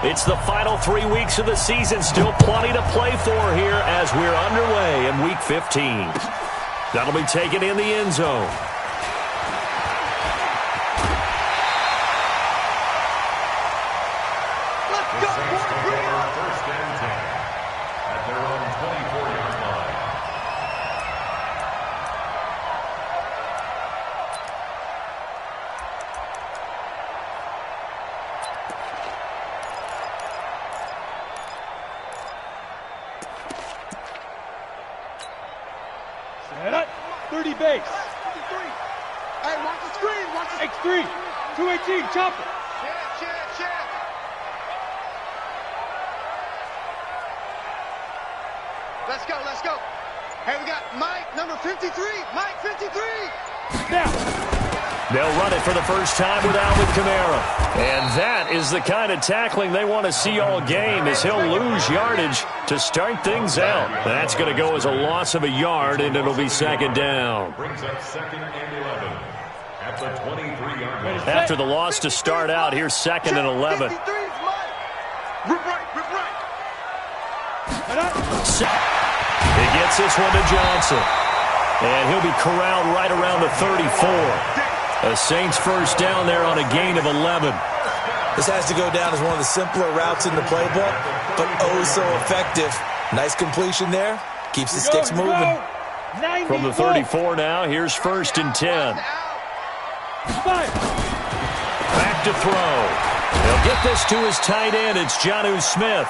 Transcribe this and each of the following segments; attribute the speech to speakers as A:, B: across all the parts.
A: It's the final 3 weeks of the season. Still plenty to play for here as we're underway in Week 15. That'll be taken in the end zone.
B: Set up, 30 base.
C: Hey, watch the screen, watch the
B: X3, 218, chopper.
C: Check. Let's go. Hey, we got Mike, number 53. Mike, 53.
B: Now.
A: They'll run it for the first time with Alvin Kamara. And that is the kind of tackling they want to see all game, as he'll lose yardage to start things out. That's going to go as a loss of a yard, and it'll be second down.
D: Brings up 2nd and 11 at the 23-yard line.
A: After the loss to start out, here's 2nd and 11.
C: Rip right.
A: He gets this one to Johnson. And he'll be corralled right around the 34. A Saints first down there on a gain of 11.
E: This has to go down as one of the simpler routes in the playbook, but oh so effective. Nice completion there. Keeps the sticks moving.
A: From the 34 now, here's 1st and 10. Back to throw. He'll get this to his tight end. It's Jonnu Smith.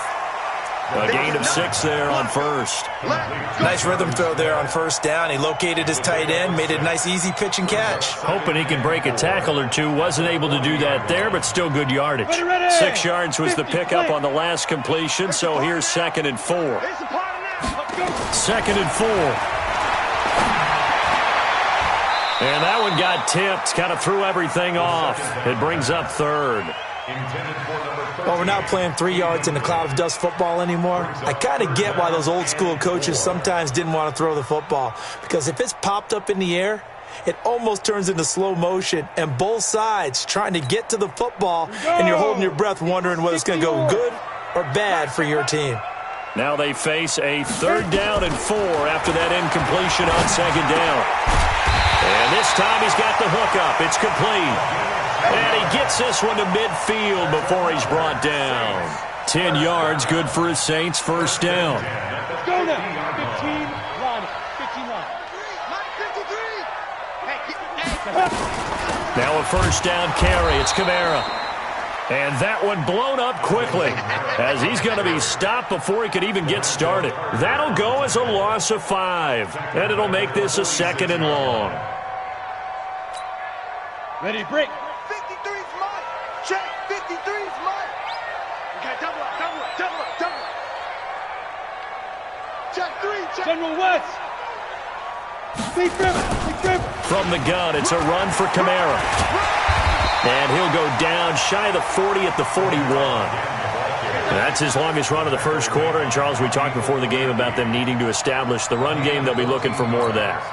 A: A gain of 6 there on first.
E: Nice rhythm throw there on first down. He located his tight end, made it a nice easy pitch and catch.
A: Hoping he can break a tackle or two. Wasn't able to do that there, but still good yardage. 6 yards was the pickup on the last completion, so here's 2nd and 4. 2nd and 4. And that one got tipped, kind of threw everything off. It brings up 3rd.
E: Well, we're not playing 3 yards in a cloud of dust football anymore. I kind of get why those old school coaches sometimes didn't want to throw the football, because if it's popped up in the air, it almost turns into slow motion, and both sides trying to get to the football, and you're holding your breath wondering whether it's going to go good or bad for your team.
A: Now they face a 3rd down and 4 after that incompletion on 2nd down. And this time he's got the hook up. It's complete. And he gets this one to midfield before he's brought down. 10 yards, good for his Saints first down.
B: Let's go now. 15 line. 15 line.
A: Now a first down carry. It's Kamara. And that one blown up quickly, as he's going to be stopped before he could even get started. That'll go as a loss of 5. And it'll make this a 2nd and long.
B: Ready, break.
C: 53's Mike. Check. 53's Mike. Okay, double up. Check 3.
B: General West. Big River.
A: From the gun, it's a run for Kamara. And he'll go down shy of the 40 at the 41. That's his longest run of the first quarter. And, Charles, we talked before the game about them needing to establish the run game. They'll be looking for more of that.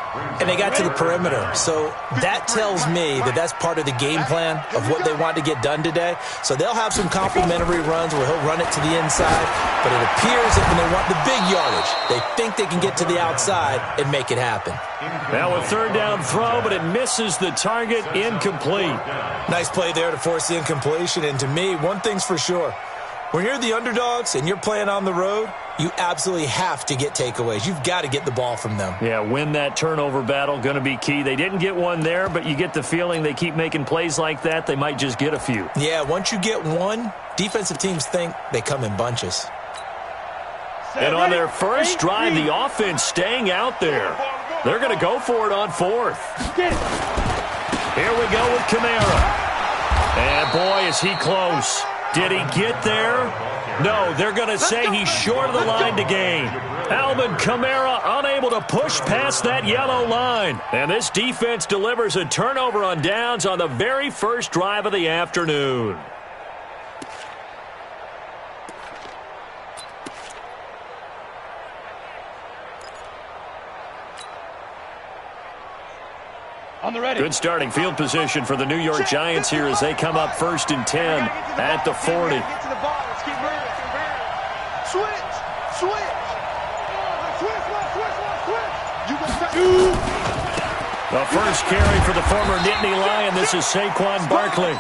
E: And they got to the perimeter. So that tells me that that's part of the game plan of what they want to get done today. So they'll have some complimentary runs where he'll run it to the inside. But it appears that when they want the big yardage, they think they can get to the outside and make it happen.
A: Now a 3rd down throw, but it misses the target. Incomplete.
E: Nice play there to force the incompletion. And to me, one thing's for sure. When you're the underdogs and you're playing on the road, you absolutely have to get takeaways. You've got to get the ball from them.
A: Yeah, win that turnover battle, going to be key. They didn't get one there, but you get the feeling they keep making plays like that, they might just get a few.
E: Yeah, once you get one, defensive teams think they come in bunches.
A: And on their first drive, the offense staying out there. They're going to go for it on 4th. Here we go with Kamara. And boy, is he close. Did he get there? No, they're going to say he's short of the line to gain. Alvin Kamara unable to push past that yellow line. And this defense delivers a turnover on downs on the very first drive of the afternoon.
B: On the ready.
A: Good starting field position for the New York Giants here as they come up 1st and 10 at the 40.
C: Switch. Switch. You go back.
A: The first carry for the former Nittany Lion. This is Saquon Barkley.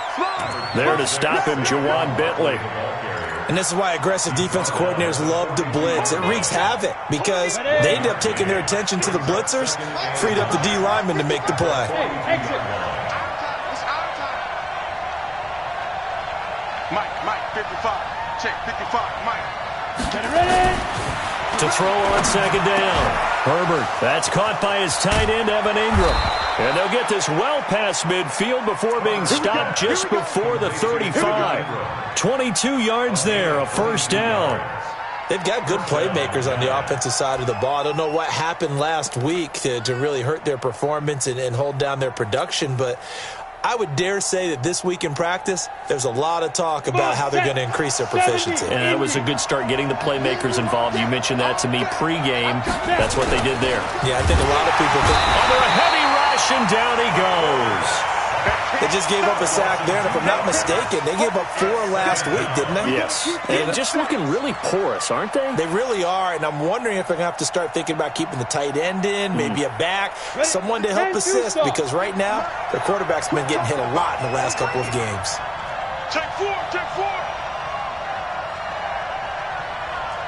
A: There to stop him, Jawan Bentley.
E: And this is why aggressive defensive coordinators love to blitz. It wreaks havoc because they end up taking their attention to the blitzers, freed up the D lineman to make the play.
C: Mike, 55. Check, 55, Mike.
B: Get it ready.
A: To throw on second down. Herbert, that's caught by his tight end, Evan Ingram. And they'll get this well past midfield before being stopped just before the 35. 22 yards there, a first down.
E: They've got good playmakers on the offensive side of the ball. I don't know what happened last week to really hurt their performance and hold down their production, but I would dare say that this week in practice, there's a lot of talk about how they're going to increase their proficiency.
A: And that was a good start getting the playmakers involved. You mentioned that to me pregame. That's what they did there.
E: Yeah, I think a lot of people think
A: under a heavy rush, and down he goes.
E: they just gave up a sack there, and if I'm not mistaken, they gave up 4 last week, didn't they?
A: Yes. And just looking really porous, aren't they?
E: They really are, and I'm wondering if they're going to have to start thinking about keeping the tight end in, maybe a back, someone to help assist, because right now, their quarterback's been getting hit a lot in the last couple of games.
C: Check 4.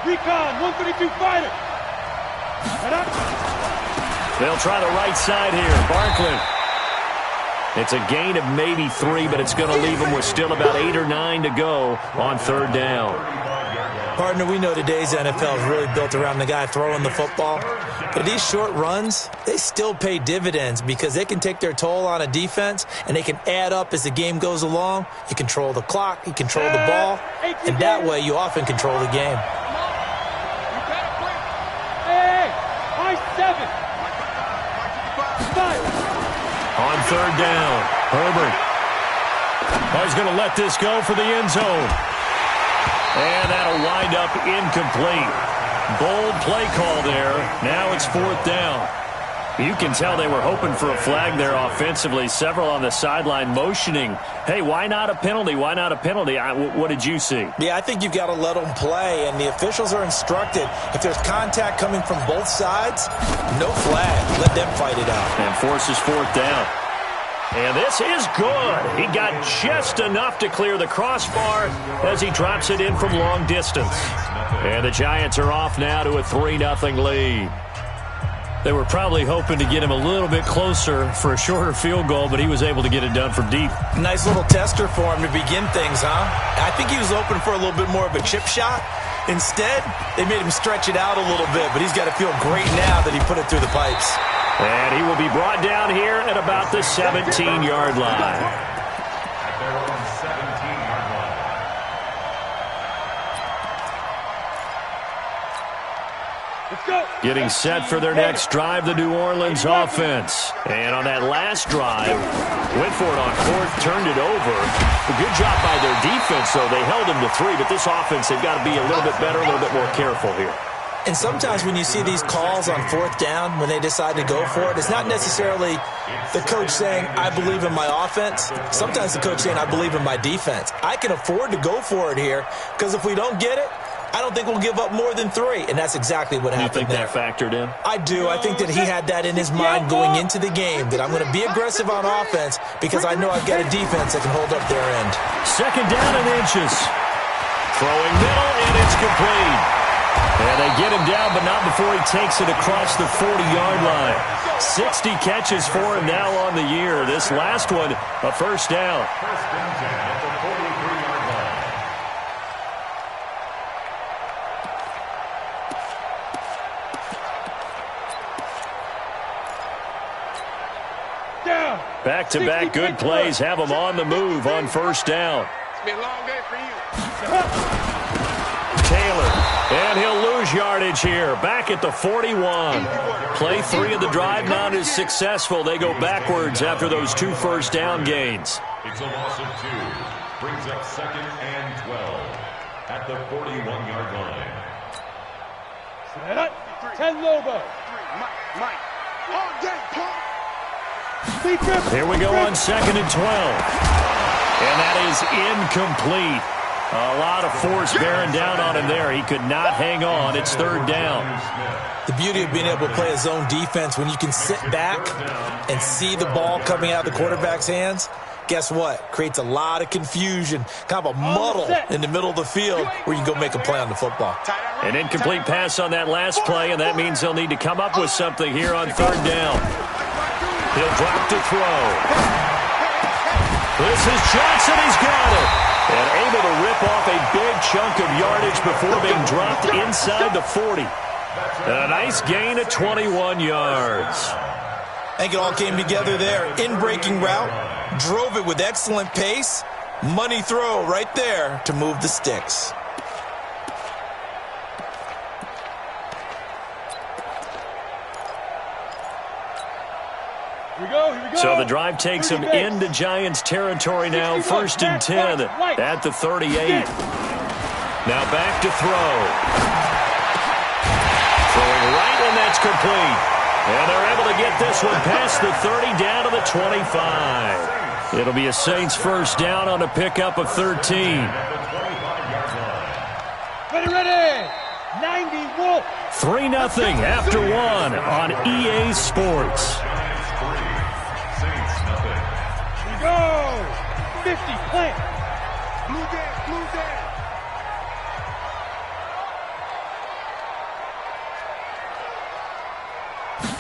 B: Recon, 132 fighter. Head up.
A: They'll try the right side here. Barkley. It's a gain of maybe 3, but it's going to leave them with still about 8 or 9 to go on third down.
E: Partner, we know today's NFL is really built around the guy throwing the football. But these short runs, they still pay dividends because they can take their toll on a defense and they can add up as the game goes along. You control the clock, you control the ball, and that way you often control the game.
B: Hey, high 7. 5.
A: On third down, Herbert. He's going to let this go for the end zone. And that'll wind up incomplete. Bold play call there. Now it's fourth down. You can tell they were hoping for a flag there offensively. Several on the sideline motioning, hey, why not a penalty? Why not a penalty? What did you see?
E: Yeah, I think you've got to let them play, and the officials are instructed. If there's contact coming from both sides, no flag. Let them fight it out.
A: And forces fourth down. And this is good. He got just enough to clear the crossbar as he drops it in from long distance. And the Giants are off now to a 3-0 lead. They were probably hoping to get him a little bit closer for a shorter field goal, but he was able to get it done from deep.
E: Nice little tester for him to begin things, huh? I think he was open for a little bit more of a chip shot. Instead, they made him stretch it out a little bit, but he's got to feel great now that he put it through the pipes.
A: And he will be brought down here at about the 17-yard line. Getting set for their next drive, the New Orleans offense. And on that last drive, went for it on fourth, turned it over. A good job by their defense, though. They held him to 3, but this offense, they've got to be a little bit better, a little bit more careful here.
E: And sometimes when you see these calls on fourth down, when they decide to go for it, it's not necessarily the coach saying, I believe in my offense. Sometimes the coach saying, I believe in my defense. I can afford to go for it here because if we don't get it, I don't think we'll give up more than 3, and that's exactly what happened there.
A: You think that factored in?
E: I do. I think that he had that in his mind going into the game, that I'm going to be aggressive on offense because I know I've got a defense that can hold up their end.
A: Second down and inches. Throwing middle, and it's complete. And they get him down, but not before he takes it across the 40-yard line. 60 catches for him now on the year. This last one, a first down. Back-to-back good plays have him on the move on first down.
C: It's been a long day for you.
A: Taylor, and he'll lose yardage here. Back at the 41. Play 3 of the drive not as successful. They go backwards after those 2 first down gains.
D: It's a loss of 2. Brings up 2nd and 12 at the 41-yard line.
B: Set up. 10 Lobo.
C: Mike. All day, punk.
A: Here we go on 2nd and 12. And that is incomplete. A lot of force bearing down on him there. He could not hang on. It's third down.
E: The beauty of being able to play a zone defense when you can sit back and see the ball coming out of the quarterback's hands, guess what? Creates a lot of confusion, kind of a muddle in the middle of the field where you can go make a play on the football.
A: An incomplete pass on that last play, and that means they'll need to come up with something here on third down. He'll drop to throw. This is Johnson. He's got it. And able to rip off a big chunk of yardage before being dropped inside the 40. And a nice gain of 21 yards.
E: I think it all came together there. In-breaking route, drove it with excellent pace. Money throw right there to move the sticks.
B: Here we go.
A: So the drive takes him into Giants territory now. 1st and 10 at the 38. Now back to throw. Throwing right, and that's complete. And they're able to get this one past the 30 down to the 25. It'll be a Saints first down on a pickup of 13.
B: Ready. 90 Wolf.
A: 3-0 after one on EA Sports.
B: Go! 50, plant.
C: Blue dead.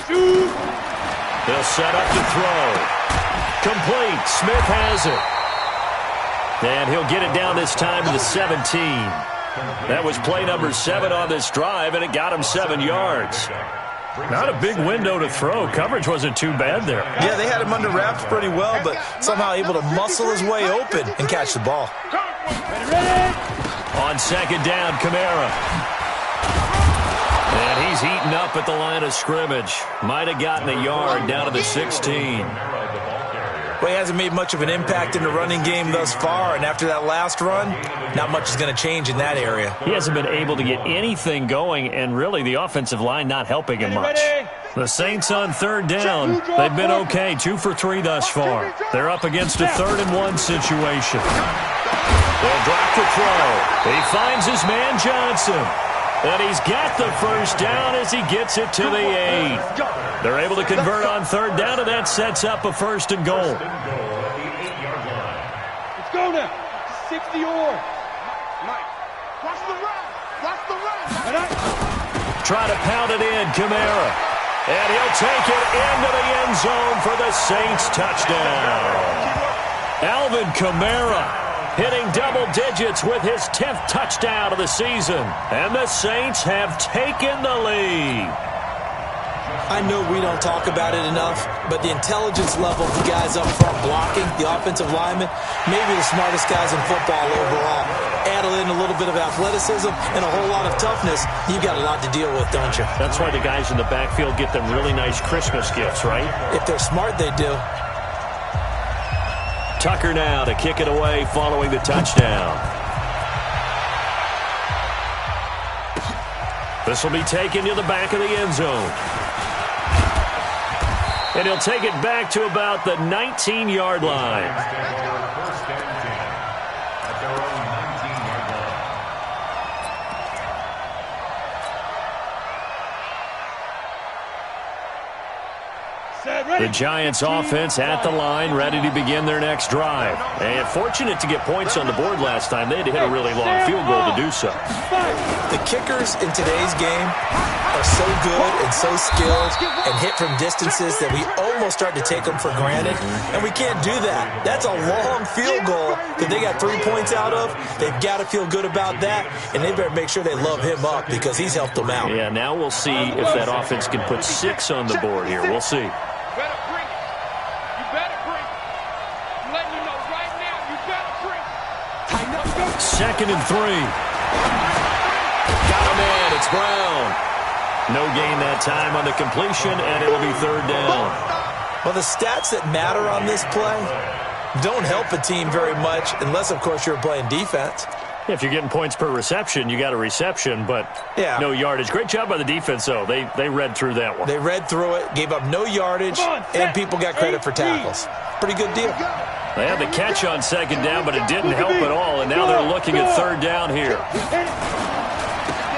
B: Shoot!
A: They'll set up to throw. Complete. Smith has it. And he'll get it down this time to the 17. That was play number 7 on this drive, and it got him 7 yards. Not a big window to throw. Coverage wasn't too bad there.
E: Yeah, they had him under wraps pretty well, but somehow able to muscle his way open and catch the ball.
B: Ready.
A: On second down, Kamara. And he's eaten up at the line of scrimmage. Might have gotten a yard down to the 16.
E: Well, he hasn't made much of an impact in the running game thus far, and after that last run, not much is going to change in that area.
A: He hasn't been able to get anything going, and really the offensive line not helping him much. The Saints on third down. They've been okay, 2 for 3 thus far. They're up against a 3rd and 1 situation. They'll drop to throw. He finds his man Johnson. And he's got the first down as he gets it to the 8. They're able to convert on third down, and that sets up a 1st and goal.
B: Let's go now. 60 or.
C: Mike, watch the run.
A: Try to pound it in, Kamara. And he'll take it into the end zone for the Saints touchdown. Alvin Kamara hitting double digits with his 10th touchdown of the season. And the Saints have taken the lead.
E: I know we don't talk about it enough, but the intelligence level of the guys up front blocking, the offensive linemen, maybe the smartest guys in football overall. Add in a little bit of athleticism and a whole lot of toughness, you've got a lot to deal with, don't you?
A: That's why the guys in the backfield get them really nice Christmas gifts, right?
E: If they're smart, they do.
A: Tucker now to kick it away following the touchdown. This will be taken to the back of the end zone. And he'll take it back to about the 19-yard line. The Giants offense at the line, ready to begin their next drive. And fortunate to get points on the board last time. They had to hit a really long field goal to do so.
E: The kickers in today's game are so good and so skilled and hit from distances that we almost start to take them for granted. And we can't do that. That's a long field goal that they got 3 points out of. They've got to feel good about that, and they better make sure they love him up because he's helped them out.
A: Yeah, now we'll see if that offense can put 6 on the board here. We'll see. Second and 3. Got him in. It's Brown. No gain that time on the completion, and it'll be third down.
E: Well, the stats that matter on this play don't help a team very much unless, of course, you're playing defense.
A: If you're getting points per reception, you got a reception, but no yardage. Great job by the defense, though. They read through that one.
E: They read through it, gave up no yardage, and people got credit for tackles. Pretty good deal.
A: They had the catch on second down, but it didn't help at all, and now they're looking at third down here.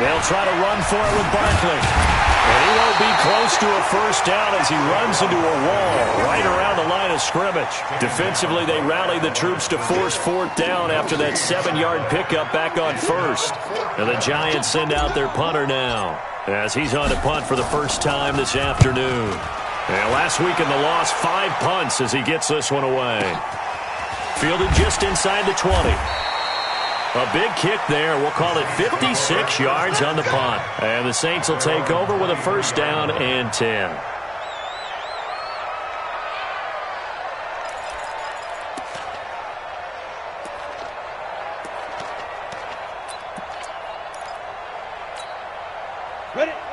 A: They'll try to run for it with Barkley. And he won't be close to a first down as he runs into a wall right around the line of scrimmage. Defensively, they rally the troops to force fourth down after that 7-yard pickup back on first. And the Giants send out their punter now as he's on to punt for the first time this afternoon. And last week in the loss, 5 punts as he gets this one away. Fielded just inside the 20. A big kick there. We'll call it 56 yards on the punt. And the Saints will take over with a first down and 10.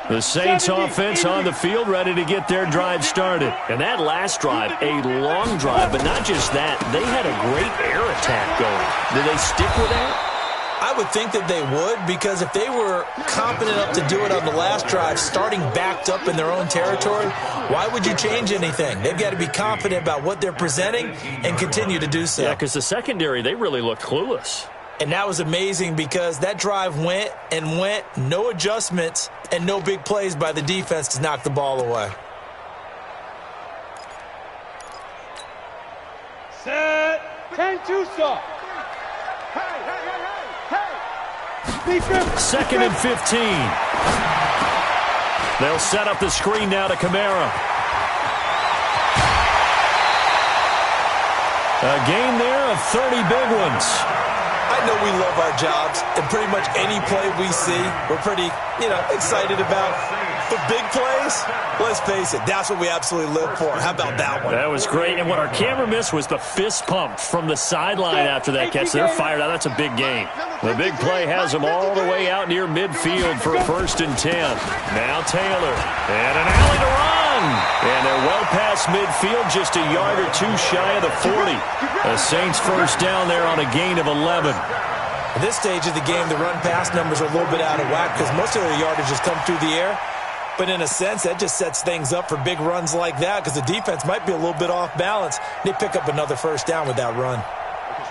A: The Saints offense on the field, ready to get their drive started. And that last drive, a long drive, but not just that. They had a great air attack going. Do they stick with that?
E: I would think that they would, because if they were confident enough to do it on the last drive, starting backed up in their own territory, why would you change anything? They've got to be confident about what they're presenting and continue to do so.
A: Yeah, because the secondary, they really looked clueless.
E: And that was amazing because that drive went and went, no adjustments, and no big plays by the defense to knock the ball away.
B: Set. 10-2 stop.
A: Second and 15. They'll set up the screen now to Kamara. A gain there of 30 big ones.
E: I know we love our jobs, and pretty much any play we see, we're pretty, excited about. But big plays, let's face it, that's what we absolutely live for. How about that one?
A: That was great, and what our camera missed was the fist pump from the sideline after that catch. They're fired out. That's a big gain. The big play has them all the way out near midfield for a first and 10. Now Taylor, and an alley to run. And they're well past midfield, just a yard or two shy of the 40. The Saints first down there on a gain of 11.
E: At this stage of the game, the run-pass numbers are a little bit out of whack because most of their yardage has come through the air. But in a sense, that just sets things up for big runs like that because the defense might be a little bit off balance. They pick up another first down with that run.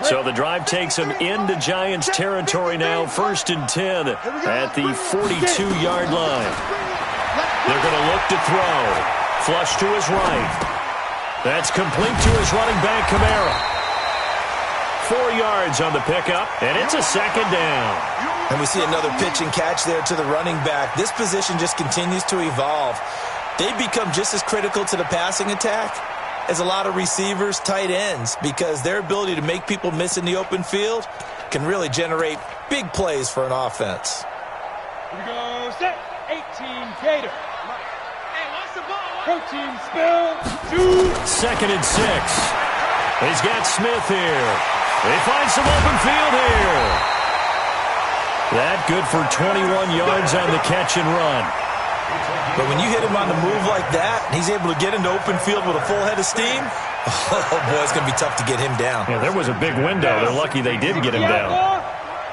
A: So the drive takes them into Giants territory now, first and 10 at the 42-yard line. They're going to look to throw. Flush to his right. That's complete to his running back, Kamara. 4 yards on the pickup, and it's a second down.
E: And we see another pitch and catch there to the running back. This position just continues to evolve. They become just as critical to the passing attack as a lot of receivers, tight ends, because their ability to make people miss in the open field can really generate big plays for an offense.
B: Here we go, set. 18, Gator. Hey, watch the ball. Protein spill. 2.
A: Second and 6. He's got Smith here. They find some open field here. That good for 21 yards on the catch and run.
E: But when you hit him on the move like that, and he's able to get into open field with a full head of steam, oh, boy, it's going to be tough to get him down.
A: Yeah, there was a big window. They're lucky they did get him down.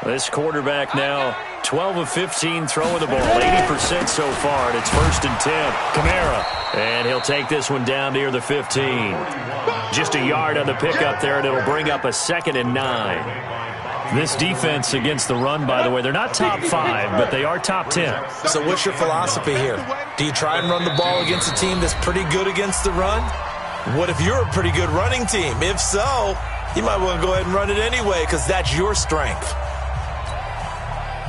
A: This quarterback now, 12 of 15 throwing the ball, 80% so far, and it's first and 10. Kamara, and he'll take this one down near the 15. Just a yard on the pickup there, and it'll bring up a second and 9. This defense against the run, by the way, they're not top 5, but they are top 10.
E: So what's your philosophy here? Do you try and run the ball against a team that's pretty good against the run? What if you're a pretty good running team? If so, you might want to go ahead and run it anyway because that's your strength.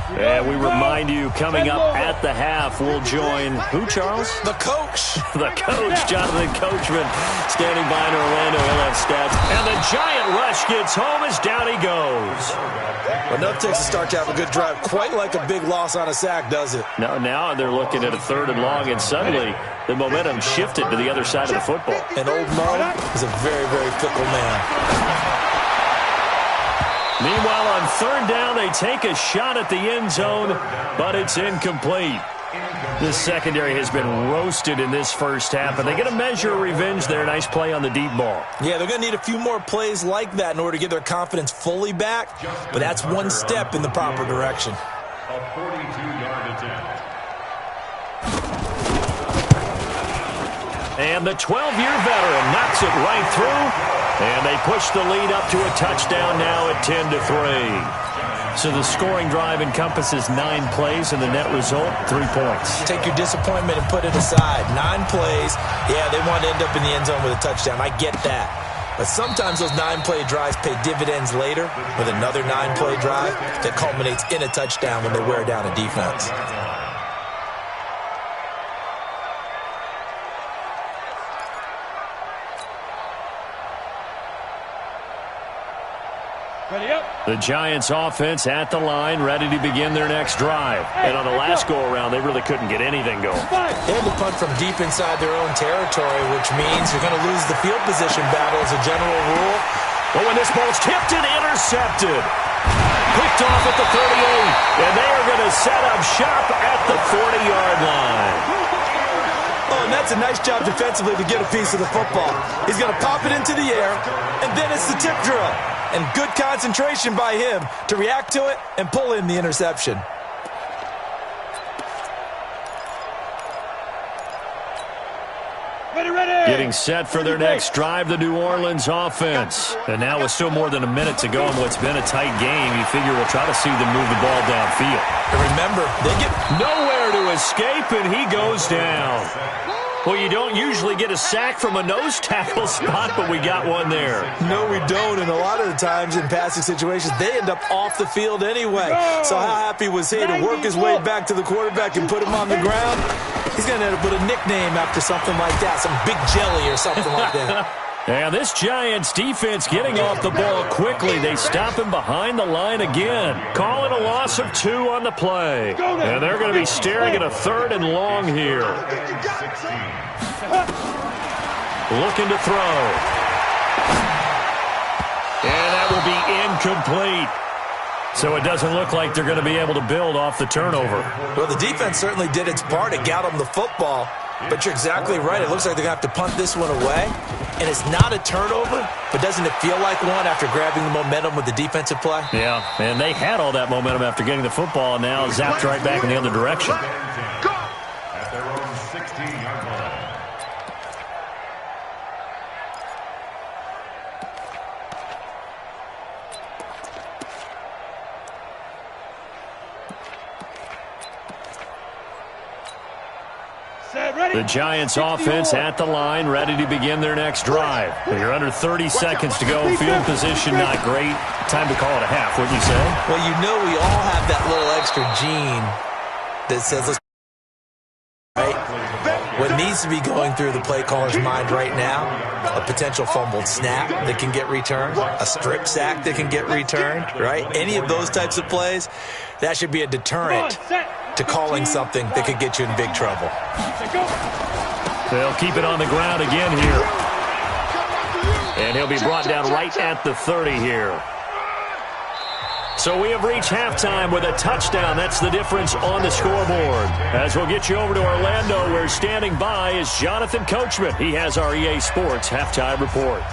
A: And we remind you, coming up at the half, we'll join who, Charles?
E: The coach.
A: The coach, Jonathan Coachman, standing by in Orlando. He'll have stats. And the giant rush gets home as down he goes.
E: Well, enough takes a start to have a good drive. Quite like a big loss on a sack, does it?
A: No, now they're looking at a third and long, and suddenly the momentum shifted to the other side of the football.
E: And old Mo is a very, very fickle man.
A: Meanwhile, on third down, they take a shot at the end zone, but it's incomplete. This secondary has been roasted in this first half, and they get a measure of revenge there. Nice play on the deep ball.
E: Yeah, they're going to need a few more plays like that in order to get their confidence fully back, but that's one step in the proper direction.
D: A 42-yard attempt.
A: And the 12-year veteran knocks it right through, and they push the lead up to a touchdown now at 10-3. So the scoring drive encompasses 9 plays, and the net result, 3 points.
E: Take your disappointment and put it aside. 9 plays, yeah, they want to end up in the end zone with a touchdown. I get that. But sometimes those 9-play drives pay dividends later with another 9-play drive that culminates in a touchdown when they wear down a defense.
B: Ready up.
A: The Giants offense at the line, ready to begin their next drive. And on the last go-around, they really couldn't get anything going.
E: They had to punt from deep inside their own territory, which means you're going to lose the field position battle as a general rule.
A: But when this ball's tipped and intercepted, picked off at the 38, and they are going to set up shop at the 40-yard line.
E: Oh, and that's a nice job defensively to get a piece of the football. He's going to pop it into the air, and then it's the tip drill. And good concentration by him to react to it and pull in the interception.
B: Ready.
A: Getting set for their next drive, the New Orleans offense. And now with still more than a minute to go in what's been a tight game, you figure we'll try to see them move the ball downfield.
E: And remember, they get
A: nowhere to escape, and he goes down. Well, you don't usually get a sack from a nose tackle spot, but we got one there.
E: No, we don't, and a lot of the times in passing situations, they end up off the field anyway. So how happy was he to work his way back to the quarterback and put him on the ground? He's going to end up with a nickname after something like that, some big jelly or something like that.
A: And this Giants defense getting off the ball quickly. They stop him behind the line again. Calling a loss of 2 on the play. And they're going to be staring at a 3rd and long here. Looking to throw. And that will be incomplete. So it doesn't look like they're going to be able to build off the turnover.
E: Well, the defense certainly did its part. It got them the football. But you're exactly right. It looks like they're going to have to punt this one away. And it's not a turnover, but doesn't it feel like one after grabbing the momentum with the defensive play?
A: Yeah, and they had all that momentum after getting the football, and now zapped right back in the other direction.
D: At their own 16-yard line.
A: The Giants offense at the line, ready to begin their next drive. You're under 30 seconds to go. Field position not great. Time to call it a half, wouldn't you say?
E: Well, you know we all have that little extra gene that says, let's right? What needs to be going through the play caller's mind right now, a potential fumbled snap that can get returned, a strip sack that can get returned, right? Any of those types of plays, that should be a deterrent to calling something that could get you in big trouble.
A: They'll keep it on the ground again here. And he'll be brought down right at the 30 here. So we have reached halftime with a touchdown. That's the difference on the scoreboard. As we'll get you over to Orlando, where standing by is Jonathan Coachman. He has our EA Sports halftime report.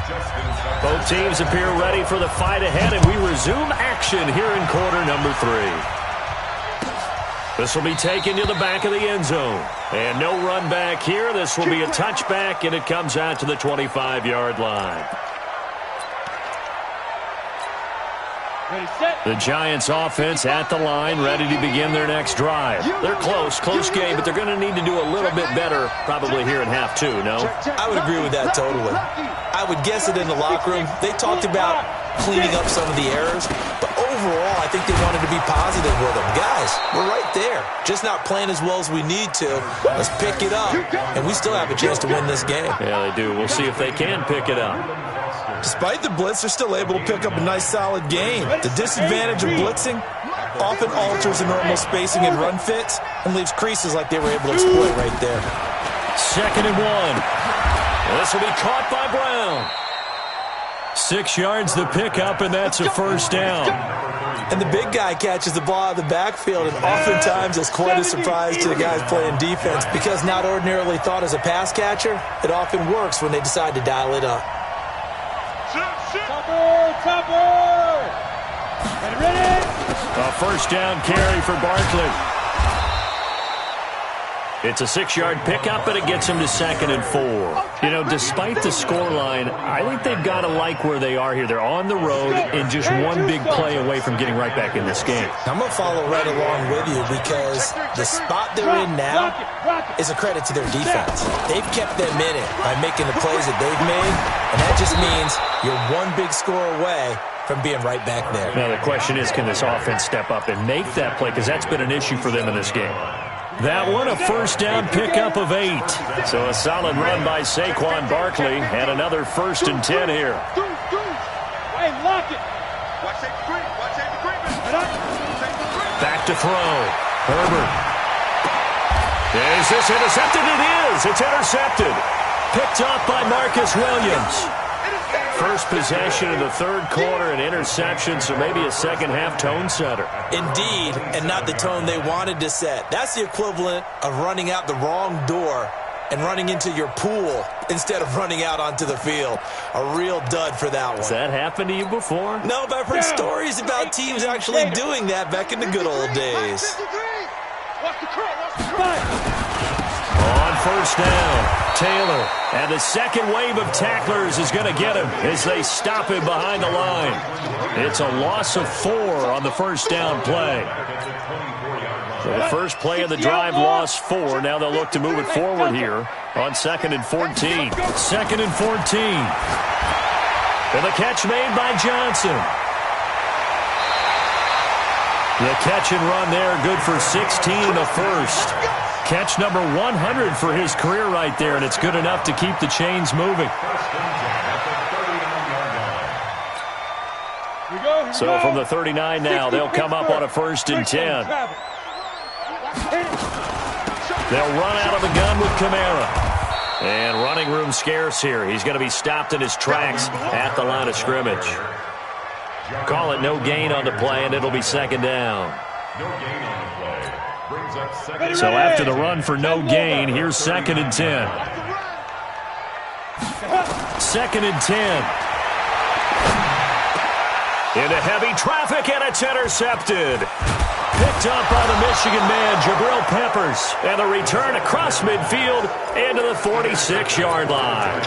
A: Both teams appear ready for the fight ahead, and we resume action here in quarter number 3. This will be taken to the back of the end zone. And no run back here. This will be a touchback, and it comes out to the 25-yard line. The Giants offense at the line, ready to begin their next drive. They're close game, but they're going to need to do a little bit better probably here in half 2, no?
E: I would agree with that totally. I would guess it in the locker room. They talked about cleaning up some of the errors, but overall, I think they wanted to be positive with them. Guys, we're right there. Just not playing as well as we need to. Let's pick it up, and we still have a chance to win this game.
A: Yeah, they do. We'll see if they can pick it up.
E: Despite the blitz, they're still able to pick up a nice, solid game. The disadvantage of blitzing often alters the normal spacing and run fits and leaves creases like they were able to exploit right there.
A: 2nd and 1. This will be caught by Brown. 6 yards the pickup, and that's a first down.
E: And the big guy catches the ball out of the backfield, and oftentimes it's quite a surprise to the guys playing defense because not ordinarily thought as a pass catcher, it often works when they decide to dial it up.
B: Topper! Ready?
A: A first down carry for Barkley. It's a 6-yard pickup, and it gets him to 2nd and 4. You know, despite the scoreline, I think they've got to like where they are here. They're on the road and just one big play away from getting right back in this game.
E: I'm going to follow right along with you because the spot they're in now is a credit to their defense. They've kept them in it by making the plays that they've made, and that just means you're one big score away from being right back there.
A: Now, the question is, can this offense step up and make that play? Because that's been an issue for them in this game. That one, a first down pickup of 8. So a solid run by Saquon Barkley and another 1st and 10 here.
B: Hey, lock it.
A: Back to throw. Herbert. Is this intercepted? It is. It's intercepted. Picked off by Marcus Williams. First possession of the 3rd quarter, an interception, so maybe a second-half tone setter.
E: Indeed, and not the tone they wanted to set. That's the equivalent of running out the wrong door and running into your pool instead of running out onto the field. A real dud for that one.
A: Has that happened to you before?
E: No, but I've heard stories about teams actually doing that back in the good old days.
A: On first down, Taylor. And the second wave of tacklers is going to get him as they stop him behind the line. It's a loss of 4 on the first down play. So the first play of the drive lost 4. Now they'll look to move it forward here on 2nd and 14. 2nd and 14. And the catch made by Johnson. The catch and run there, good for 16 and a first. Catch number 100 for his career right there, and it's good enough to keep the chains moving. So from the 39 now, they'll come up on a 1st and 10. They'll run out of the gun with Kamara. And running room scarce here. He's going to be stopped in his tracks at the line of scrimmage. Call it no gain on the play, and it'll be 2nd down.
D: No gain on the play. Brings up 2nd.
A: So after the run for no gain, here's 2nd and 10. 2nd and 10. Into heavy traffic, and it's intercepted. Picked up by the Michigan man, Jabril Peppers. And the return across midfield into the 46-yard line.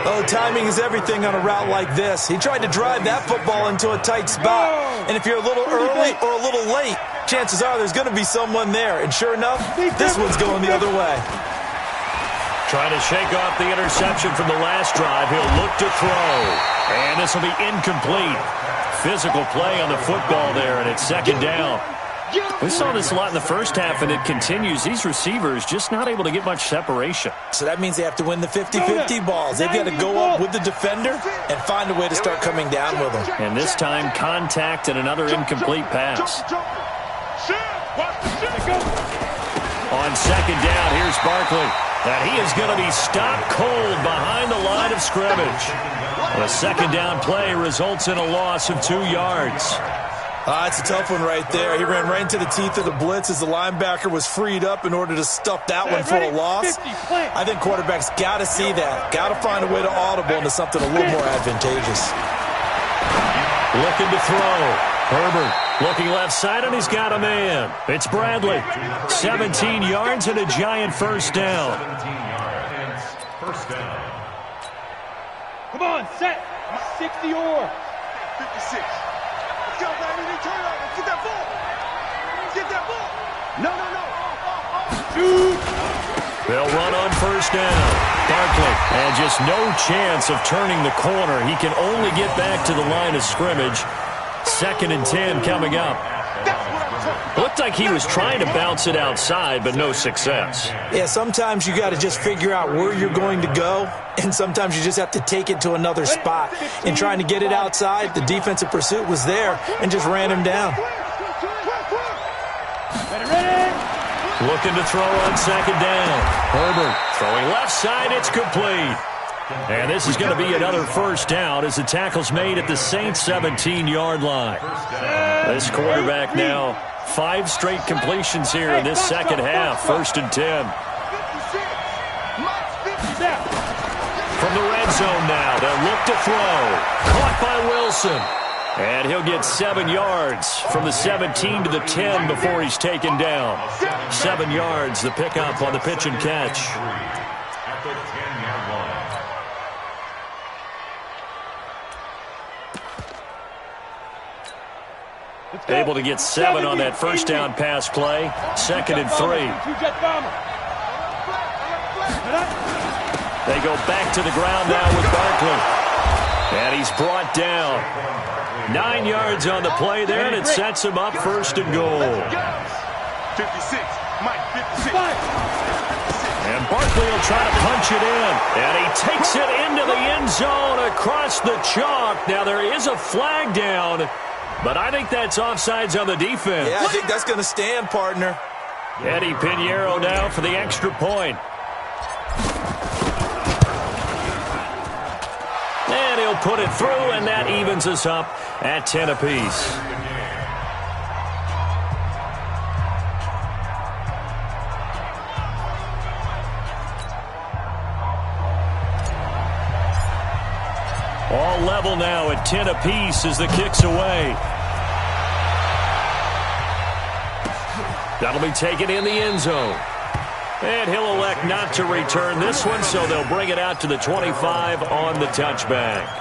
E: Oh, timing is everything on a route like this. He tried to drive that football into a tight spot. And if you're a little early or a little late, chances are there's going to be someone there. And sure enough, this one's going the other way.
A: Trying to shake off the interception from the last drive. He'll look to throw. And this will be incomplete. Physical play on the football there, and it's 2nd down. We saw this a lot in the first half, and it continues. These receivers just not able to get much separation.
E: So that means they have to win the 50-50 balls. They've got to go up with the defender and find a way to start coming down with them.
A: And this time, contact and another incomplete pass. On 2nd down, here's Barkley. And he is going to be stopped cold behind the line of scrimmage. The 2nd down play results in a loss of 2 yards.
E: It's a tough one right there. He ran right into the teeth of the blitz as the linebacker was freed up in order to stuff that one for a loss. I think quarterbacks got to see that. Got to find a way to audible into something a little more advantageous.
A: Looking to throw. Herbert looking left side, and he's got a man. It's Bradley. 17 yards and a giant first down.
D: 17 yards. First down.
B: Come on, set. 60 or
C: 56. Let's go, baby. Turn it over. Get that ball. Get that ball. No.
B: shoot.
A: They'll run on first down. Barkley, and just no chance of turning the corner. He can only get back to the line of scrimmage. 2nd and 10 coming up. Looked like he was trying to bounce it outside, but no success.
E: Yeah, sometimes you got to just figure out where you're going to go, and sometimes you just have to take it to another spot. In trying to get it outside, the defensive pursuit was there and just ran him down.
B: Ready.
A: Looking to throw on 2nd down. Herbert throwing left side, it's complete. And this is going to be another first down as the tackle's made at the Saints 17-yard line. This quarterback now 5 straight completions here in this second half. 1st and 10. From the red zone now, they'll look to throw. Caught by Wilson. And he'll get 7 yards from the 17 to the 10 before he's taken down. 7 yards, the pickup on the pitch and catch.
D: At the 10-yard line.
A: Able to get 7 on that first down pass play. 2nd and 3. They go back to the ground now with Barkley. And he's brought down. 9 yards on the play there, and it sets him up 1st and goal.
C: 56. Mike, 56.
A: And Barkley will try to punch it in. And he takes it into the end zone across the chalk. Now there is a flag down, but I think that's offsides on the defense.
E: Yeah, I think that's going to stand, partner.
A: Eddie Pinheiro now for the extra point. And he'll put it through, and that evens us up at 10 apiece. All level now at 10 apiece as the kick's away. That'll be taken in the end zone. And he'll elect not to return this one, so they'll bring it out to the 25 on the touchback.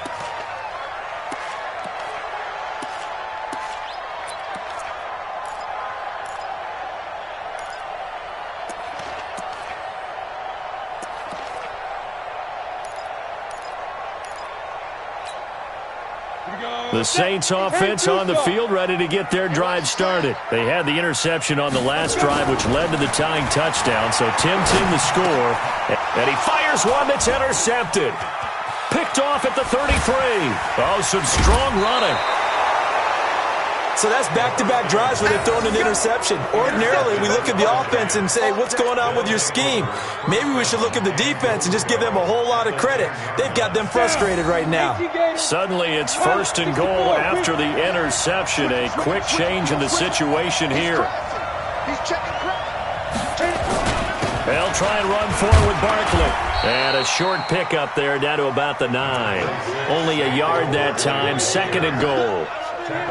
A: The Saints offense on the field, ready to get their drive started. They had the interception on the last drive, which led to the tying touchdown. So 10-10 the score. And he fires one that's intercepted. Picked off at the 33. Oh, some strong running.
E: So that's back-to-back drives where they're throwing an interception. Ordinarily, we look at the offense and say, what's going on with your scheme? Maybe we should look at the defense and just give them a whole lot of credit. They've got them frustrated right now.
A: Suddenly, it's 1st and goal after the interception. A quick change in the situation here. They'll try and run forward with Barkley. And a short pickup there down to about the 9. Only a yard that time. 2nd and goal.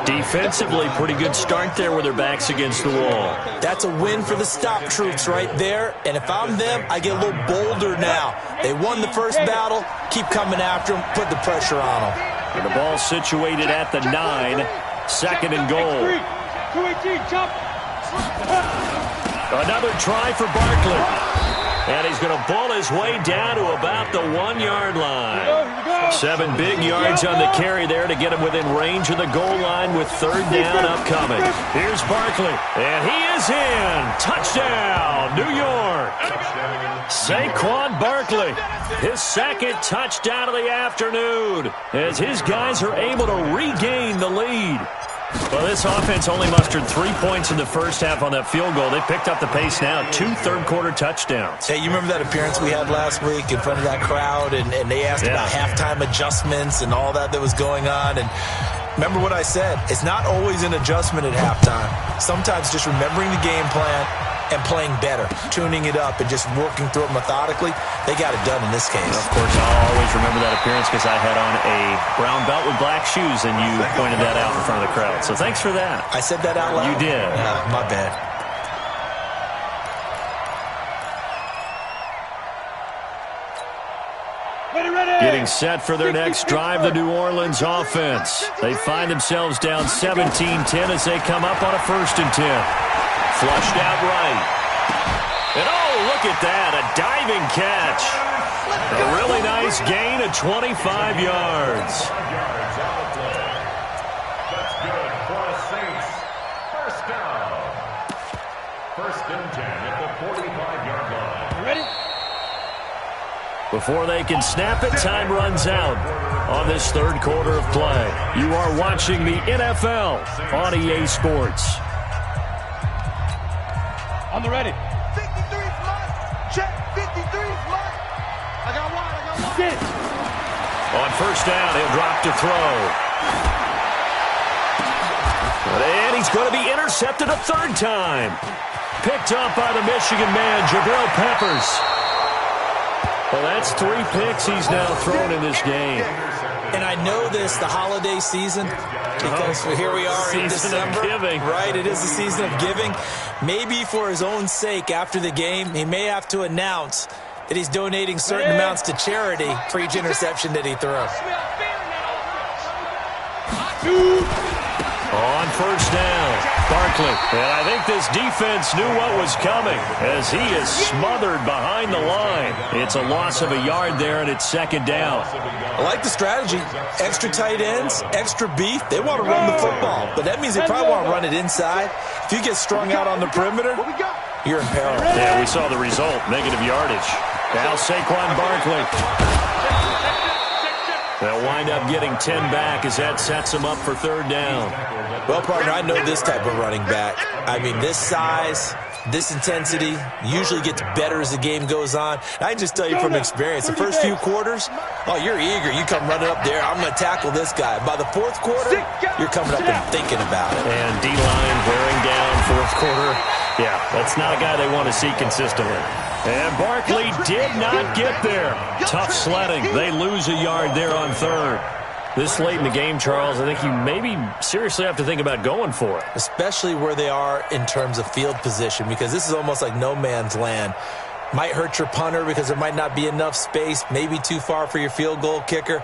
A: Defensively, pretty good start there with their backs against the wall.
E: That's a win for the stop troops right there. And if I'm them, I get a little bolder now. They won the first battle. Keep coming after them. Put the pressure on them.
A: And the ball situated at the 9. 2nd and goal. Another try for Barkley. And he's going to ball his way down to about the 1-yard line. 7 big yards on the carry there to get him within range of the goal line with 3rd down upcoming. Here's Barkley, and he is in. Touchdown, New York. Saquon Barkley, his 2nd touchdown of the afternoon, as his guys are able to regain the lead. Well, this offense only mustered 3 points in the first half on that field goal. They picked up the pace now. 2 third-quarter touchdowns.
E: Hey, you remember that appearance we had last week in front of that crowd, and they asked about halftime adjustments and all that was going on. And remember what I said. It's not always an adjustment at halftime. Sometimes just remembering the game plan and playing better, tuning it up and just working through it methodically. They got it done in this case.
A: Of course, I'll always remember that appearance because I had on a brown belt with black shoes, and you pointed that out in front of the crowd. So thanks for that.
E: I said that out loud?
A: You did.
E: Yeah, my bad.
B: Getting
A: set for their next drive, the New Orleans offense. They find themselves down 17-10 as they come up on a 1st and 10. Flushed out right. And oh, look at that, a diving catch. A really nice gain of 25 yards.
D: That's good for the Saints. 1st down. 1st and 10 at the 45-yard line.
B: Ready?
A: Before they can snap it, time runs out on this 3rd quarter of play. You are watching the NFL on EA Sports.
B: On the ready.
C: 53's mine. Check. 53's mine. I got one.
B: Sit.
A: On first down, he'll drop to throw. And he's going to be intercepted a third time. Picked up by the Michigan man, Jabril Peppers. Well, that's 3 picks he's now thrown in this game.
E: And I know this, the holiday season, because here we are in December.
A: Season of giving.
E: Right, it is the season of giving. Maybe for his own sake, after the game, he may have to announce that he's donating certain amounts to charity for each interception that he throws.
A: On first down, Barkley. And I think this defense knew what was coming as he is smothered behind the line. It's a loss of a yard there, and it's second down.
E: I like the strategy. Extra tight ends, extra beef. They want to run the football, but that means they probably want to run it inside. If you get strung out on the perimeter, you're in peril.
A: Yeah, we saw the result, negative yardage. Now Saquon Barkley. They'll wind up getting 10 back as that sets them up for third down.
E: Well, partner, I know this type of running back. I mean, this size, this intensity usually gets better as the game goes on. I can just tell you from experience, the first few quarters, oh, you're eager. You come running up there, I'm going to tackle this guy. By the fourth quarter, you're coming up and thinking about it.
A: And D-line wearing down fourth quarter. Yeah, that's not a guy they want to see consistently. And Barkley did not get there. Tough sledding. They lose a yard there on third. This late in the game, Charles, I think you maybe seriously have to think about going for it.
E: Especially where they are in terms of field position, because this is almost like no man's land. Might hurt your punter because there might not be enough space, maybe too far for your field goal kicker.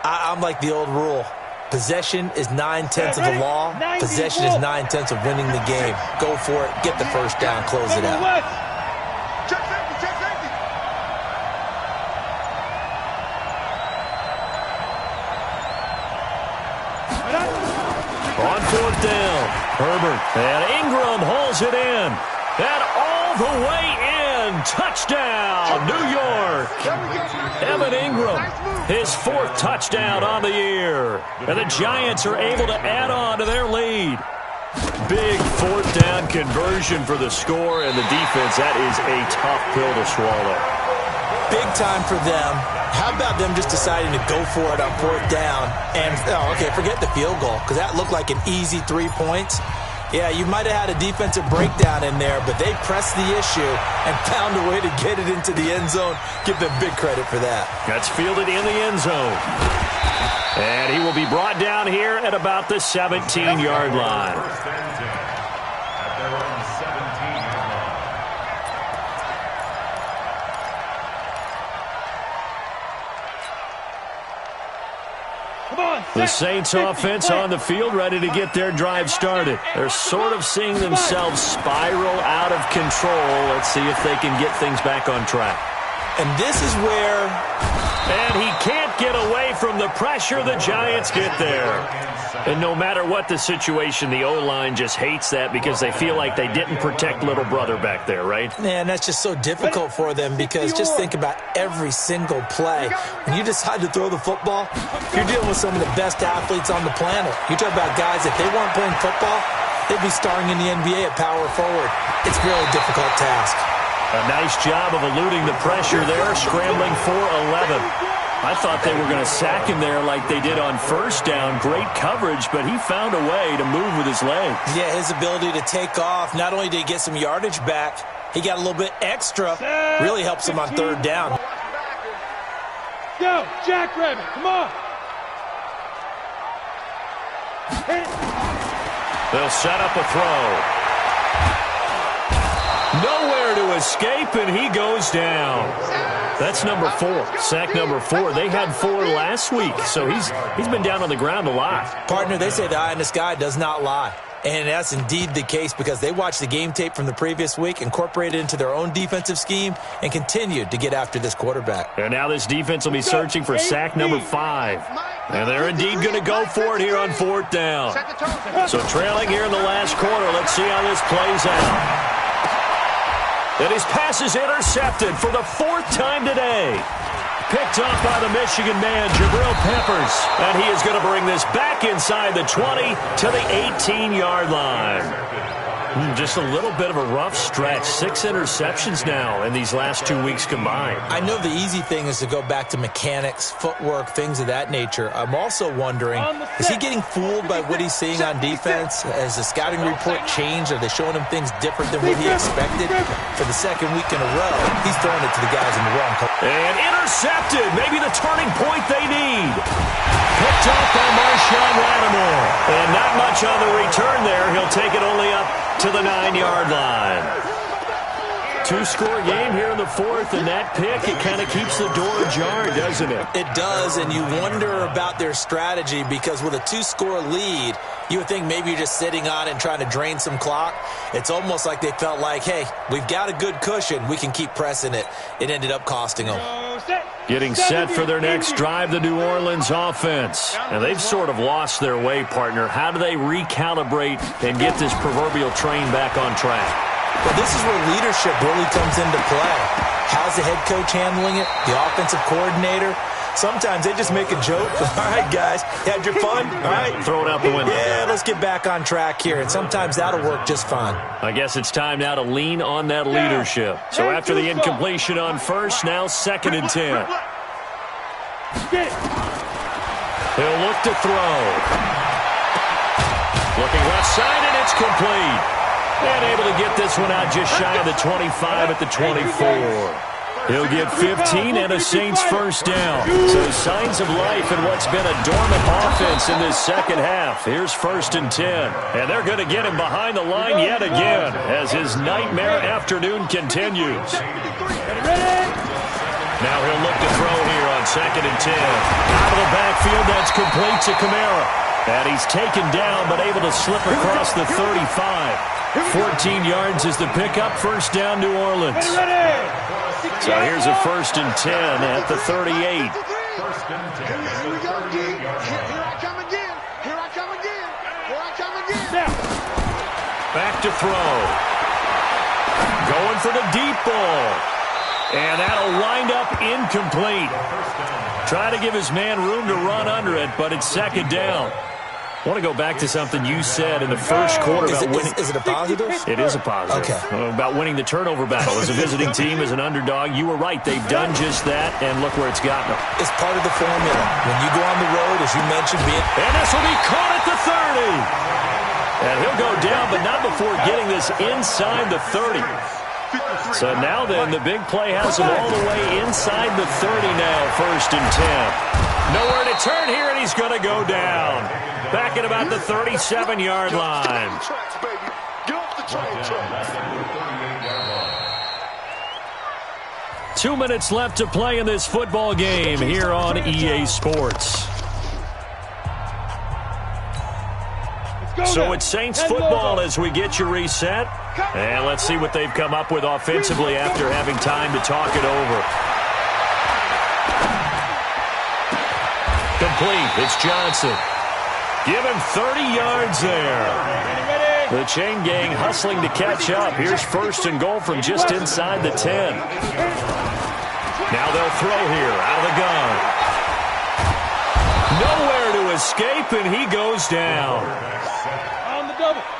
E: I'm like the old rule. Possession is 9/10 of the law. Possession is 9/10 of winning the game. Go for it. Get the first down. Close it out.
C: Check safety, check safety.
A: On fourth down, Herbert. And Ingram hauls it in. And all the way in. Touchdown, New York. Evan Ingram, his 4th touchdown on the year. And the Giants are able to add on to their lead. Big 4th down conversion for the score, and the defense, that is a tough pill to swallow.
E: Big time for them. How about them just deciding to go for it on 4th down? And, forget the field goal, because that looked like an easy 3 points. Yeah, you might have had a defensive breakdown in there, but they pressed the issue and found a way to get it into the end zone. Give them big credit for that.
A: That's fielded in the end zone. And he will be brought down here at about the 17-yard line. The Saints offense on the field, ready to get their drive started. They're sort of seeing themselves spiral out of control. Let's see if they can get things back on track.
E: And this is where...
A: And he can't get away from the pressure. The Giants get there. And no matter what the situation, the O-line just hates that because they feel like they didn't protect little brother back there, right?
E: Man, that's just so difficult for them because just think about every single play. When you decide to throw the football, you're dealing with some of the best athletes on the planet. You talk about guys, if they weren't playing football, they'd be starring in the NBA at power forward. It's a really difficult task.
A: A nice job of eluding the pressure there, scrambling for 11. I thought they were going to sack him there like they did on first down. Great coverage, but he found a way to move with his legs.
E: Yeah, his ability to take off, not only did he get some yardage back, he got a little bit extra. Really helps him on third down.
B: Go, Jackrabbit, come on.
A: They'll set up a throw. Nowhere to escape, and he goes down. That's number 4, sack number 4. They had 4 last week, so he's been down on the ground a lot.
E: Partner, they say the eye in the sky does not lie. And that's indeed the case because they watched the game tape from the previous week, incorporated it into their own defensive scheme, and continued to get after this quarterback.
A: And now this defense will be searching for sack number 5. And they're indeed going to go for it here on 4th down. So trailing here in the last quarter, let's see how this plays out. And his pass is intercepted for the 4th time today. Picked up by the Michigan man, Jabril Peppers. And he is going to bring this back inside the 20 to the 18-yard line. Just a little bit of a rough stretch. 6 interceptions now in these last 2 weeks combined.
E: I know the easy thing is to go back to mechanics, footwork, things of that nature. I'm also wondering, is he getting fooled by what he's seeing on defense? Has the scouting report changed? Are they showing him things different than what he expected? For the second week in a row, he's throwing it to the guys in the wrong color.
A: And intercepted. Maybe the turning point they need. Picked off by Marshawn Lattimore. And not much on the return there. He'll take it only up to the 9-yard line. 2-score game here in the fourth, and that pick, it kind of keeps the door ajar, doesn't it?
E: It does, and you wonder about their strategy because with a 2-score lead, you would think maybe you're just sitting on it and trying to drain some clock. It's almost like they felt like, hey, we've got a good cushion. We can keep pressing it. It ended up costing them.
A: Getting set for their next drive, the New Orleans offense. And they've sort of lost their way, partner. How do they recalibrate and get this proverbial train back on track?
E: Well, this is where leadership really comes into play. How's the head coach handling it? The offensive coordinator? Sometimes they just make a joke. All right, guys, you had your fun? All right.
A: Throw it out the window.
E: Yeah, let's get back on track here. And sometimes that'll work just fine.
A: I guess it's time now to lean on that leadership. So after the incompletion on first, now 2nd and 10. He'll look to throw. Looking left side, and it's complete. And able to get this one out just shy of the 25 at the 24. He'll get 15 and a Saints first down. So signs of life in what's been a dormant offense in this second half. Here's 1st and 10. And they're going to get him behind the line yet again as his nightmare afternoon continues. Now he'll look to throw here on 2nd and 10. Out of the backfield, that's complete to Kamara. And he's taken down but able to slip across the 35. 14 yards is the pickup. First down, New Orleans. So here's a 1st and 10 at the 38.
C: Here we go again. Here I come again. Here I come again. Here I come again.
A: Back to throw. Going for the deep ball. And that'll wind up incomplete. Try to give his man room to run under it, but it's 2nd down. I want to go back to something you said in the first quarter about winning.
E: Is it a positive?
A: It is a positive.
E: Okay.
A: About winning the turnover battle. As a visiting team, as an underdog, you were right. They've done just that, and look where it's gotten them.
E: It's part of the formula. When you go on the road, as you mentioned,
A: and this will be caught at the 30. And he'll go down, but not before getting this inside the 30. So now then, the big play has him all the way inside the 30 now, 1st and 10. Nowhere to turn here, and he's going to go down. Back at about the 37-yard line. 2 minutes left to play in this football game here on EA Sports. So it's Saints football as we get you reset. And let's see what they've come up with offensively after having time to talk it over. Complete. It's Johnson. Give him 30 yards there. The chain gang hustling to catch up. Here's 1st and goal from just inside the 10. Now they'll throw here out of the gun. Nowhere to escape, and he goes down.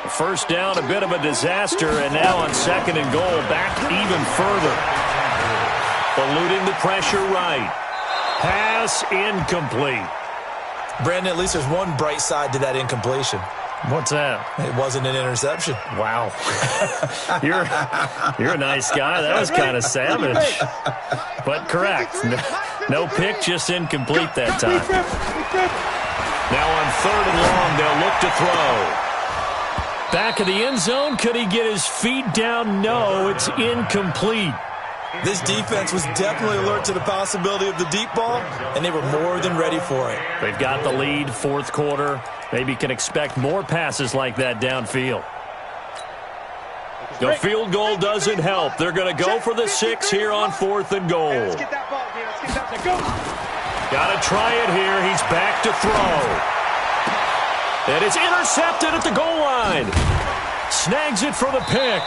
A: First down, a bit of a disaster, and now on 2nd and goal, back even further. Eluding the pressure right. Pass incomplete.
E: Brandon, at least there's one bright side to that incompletion.
A: What's that?
E: It wasn't an interception.
A: Wow. You're a nice guy. That was kind of savage. But correct. No pick, just incomplete that time. Now on 3rd and long, they'll look to throw. Back of the end zone. Could he get his feet down? No, it's incomplete.
E: This defense was definitely alert to the possibility of the deep ball, and they were more than ready for it.
A: They've got the lead, 4th quarter. Maybe can expect more passes like that downfield. The field goal doesn't help. They're going to go for the 6 here on 4th and goal.
B: Let's get that ball, man. Let's get that ball. Go.
A: Got to try it here. He's back to throw. And it's intercepted at the goal line. Snags it for the pick.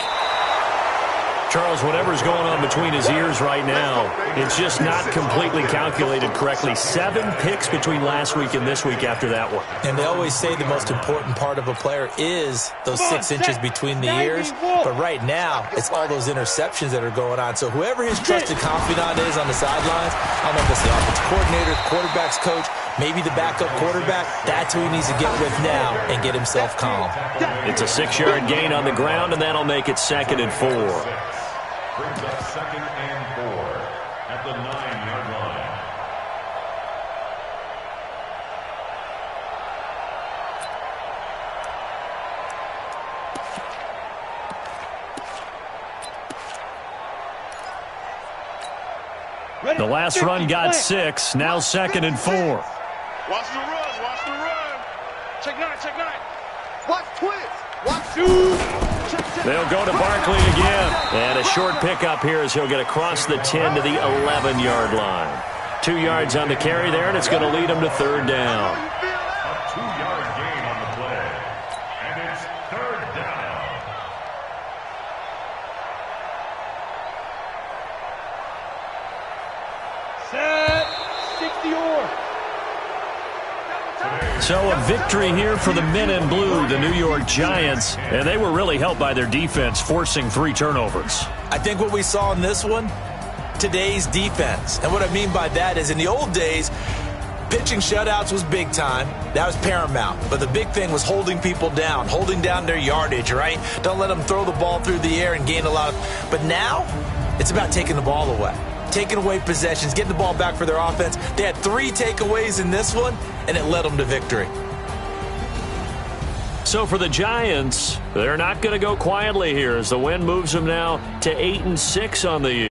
A: Charles, whatever's going on between his ears right now, it's just not completely calculated correctly. 7 picks between last week and this week after that one.
E: And they always say the most important part of a player is those 6 inches between the ears. But right now, it's all those interceptions that are going on. So whoever his trusted confidant is on the sidelines, I don't know if it's the offensive coordinator, the quarterback's coach, maybe the backup quarterback, that's who he needs to get with now and get himself calm.
A: It's a 6-yard gain on the ground, and that'll make it 2nd and 4.
D: Brings up 2nd and 4 at the 9-yard line.
A: The last run got 6, now 2nd and 4.
C: Watch the run, watch the run.
B: Check 9, check 9.
C: Watch twist, watch two.
A: They'll go to Barkley again. And a short pickup here as he'll get across the 10 to the 11-yard line. 2 yards on the carry there, and it's going to lead him to 3rd down.
D: A 2-yard gain on the play. And it's 3rd down.
B: Set, 60-yard.
A: So a victory here for the men in blue, the New York Giants, and they were really helped by their defense, forcing 3 turnovers.
E: I think what we saw in this one, today's defense. And what I mean by that is in the old days, pitching shutouts was big time. That was paramount. But the big thing was holding people down, holding down their yardage, right? Don't let them throw the ball through the air and gain a lot of... But now, it's about taking the ball away. Taking away possessions, getting the ball back for their offense. They had 3 takeaways in this one, and it led them to victory.
A: So for the Giants, they're not going to go quietly here as the win moves them now to 8-6 on the year.